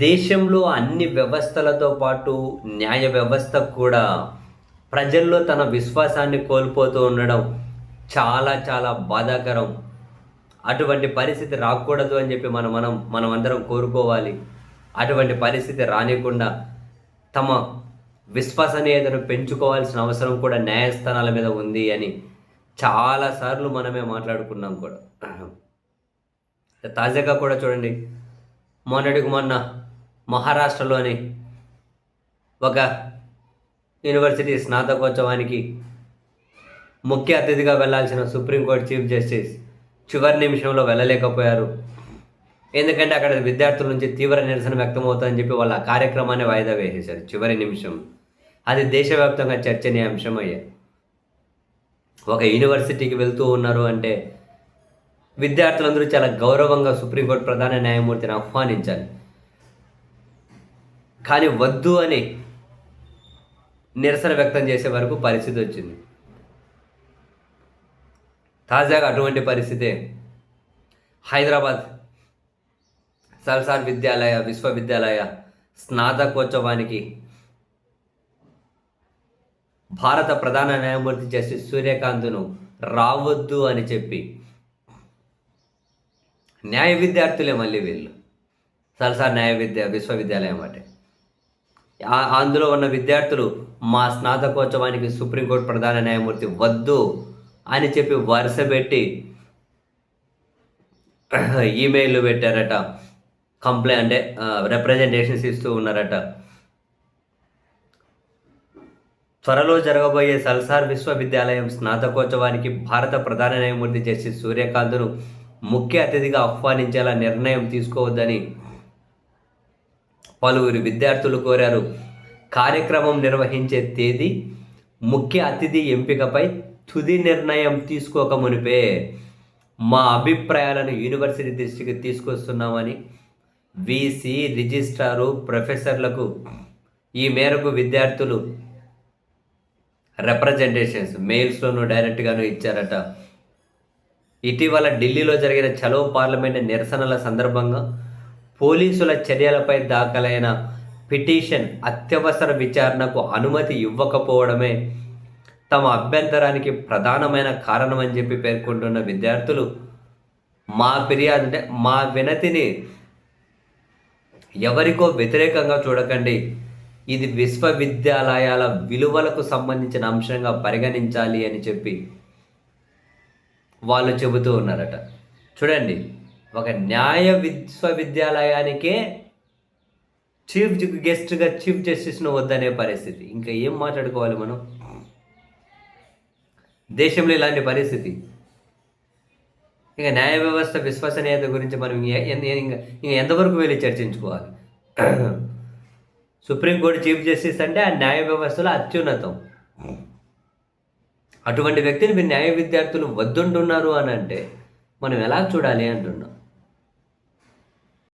దేశంలో అన్ని వ్యవస్థలతో పాటు న్యాయ వ్యవస్థ కూడా ప్రజల్లో తన విశ్వాసాన్ని కోల్పోతూ ఉండడం చాలా చాలా బాధాకరం. అటువంటి పరిస్థితి రాకూడదు అని చెప్పి మనమందరం కోరుకోవాలి. అటువంటి పరిస్థితి రానీయకుండా తమ విశ్వసనీయతను పెంచుకోవాల్సిన అవసరం కూడా న్యాయస్థానాల మీద ఉంది అని చాలా సార్లు మనమే మాట్లాడుకున్నాం కూడా. తాజాగా కూడా చూడండి, మొన్నటికి మొన్న మహారాష్ట్రలోని ఒక యూనివర్సిటీ స్నాతకోత్సవానికి ముఖ్య అతిథిగా వెళ్లాల్సిన సుప్రీంకోర్టు చీఫ్ జస్టిస్ చివరి నిమిషంలో వెళ్ళలేకపోయారు. ఎందుకంటే అక్కడ విద్యార్థుల నుంచి తీవ్ర నిరసన వ్యక్తమవుతుందని చెప్పి వాళ్ళ కార్యక్రమాన్ని వాయిదా వేసేశారు చివరి నిమిషం. అది దేశవ్యాప్తంగా చర్చనీయాంశం అయ్యాయి. ఒక యూనివర్సిటీకి వెళ్తూ ఉన్నారు అంటే విద్యార్థులందరూ చాలా గౌరవంగా సుప్రీంకోర్టు ప్రధాన న్యాయమూర్తిని ఆహ్వానించాలి. కానీ వద్దు అని నిరసన వ్యక్తం చేసే వరకు పరిస్థితి వచ్చింది. తాజాగా అటువంటి పరిస్థితే హైదరాబాద్ సల్సార్ విశ్వవిద్యాలయ స్నాతకోత్సవానికి భారత ప్రధాన న్యాయమూర్తి జస్టిస్ సూర్యకాంత్ను రావద్దు అని చెప్పి న్యాయ విద్యార్థులే మళ్ళీ వీళ్ళు సల్సార్ విశ్వవిద్యాలయం అంటే అందులో ఉన్న విద్యార్థులు మా స్నాతకోత్సవానికి సుప్రీంకోర్టు ప్రధాన న్యాయమూర్తి వద్దు అని చెప్పి వరుస పెట్టి ఈమెయిల్లు పెట్టారట, కంప్లైంట్ రిప్రజెంటేషన్స్ ఇస్తూ ఉన్నారట. త్వరలో జరగబోయే సల్సార్ విశ్వవిద్యాలయం స్నాతకోత్సవానికి భారత ప్రధాన న్యాయమూర్తి జస్టిస్ సూర్యకాంత్ను ముఖ్య అతిథిగా ఆహ్వానించేలా నిర్ణయం తీసుకోవద్దని పలువురు విద్యార్థులు కోరారు. కార్యక్రమం నిర్వహించే తేదీ, ముఖ్య అతిథి ఎంపికపై తుది నిర్ణయం తీసుకోక మునిపే మా అభిప్రాయాలను యూనివర్సిటీ దృష్టికి తీసుకొస్తున్నామని వీసీ, రిజిస్ట్రారు, ప్రొఫెసర్లకు ఈ మేరకు విద్యార్థులు రిప్రజెంటేషన్స్ మెయిల్స్లోనూ డైరెక్ట్గాను ఇచ్చారట. ఇటీవల ఢిల్లీలో జరిగిన చలో పార్లమెంట్ నిరసనల సందర్భంగా పోలీసుల చర్యలపై దాఖలైన పిటిషన్ అత్యవసర విచారణకు అనుమతి ఇవ్వకపోవడమే తమ అభ్యంతరానికి ప్రధానమైన కారణమని చెప్పి పేర్కొంటున్న విద్యార్థులు మా వినతిని ఎవరికో వ్యతిరేకంగా చూడకండి, ఇది విశ్వవిద్యాలయాల విలువలకు సంబంధించిన అంశంగా పరిగణించాలి అని చెప్పి వాళ్ళు చెబుతూ ఉన్నారట. చూడండి, ఒక న్యాయ విశ్వవిద్యాలయానికే చీఫ్ గెస్ట్గా చీఫ్ జస్టిస్ను వద్దనే పరిస్థితి. ఇంకా ఏం మాట్లాడుకోవాలి మనం? దేశంలో ఇలాంటి పరిస్థితి. ఇంకా న్యాయ వ్యవస్థ విశ్వసనీయత గురించి మనం ఇంకా ఎంతవరకు వెళ్ళి చర్చించుకోవాలి? సుప్రీంకోర్టు చీఫ్ జస్టిస్ అంటే ఆ న్యాయ వ్యవస్థలో అత్యున్నతం. అటువంటి వ్యక్తిని మీరు న్యాయ విద్యార్థులు వద్దుంటున్నారు అని అంటే మనం ఎలా చూడాలి అంటున్నాం.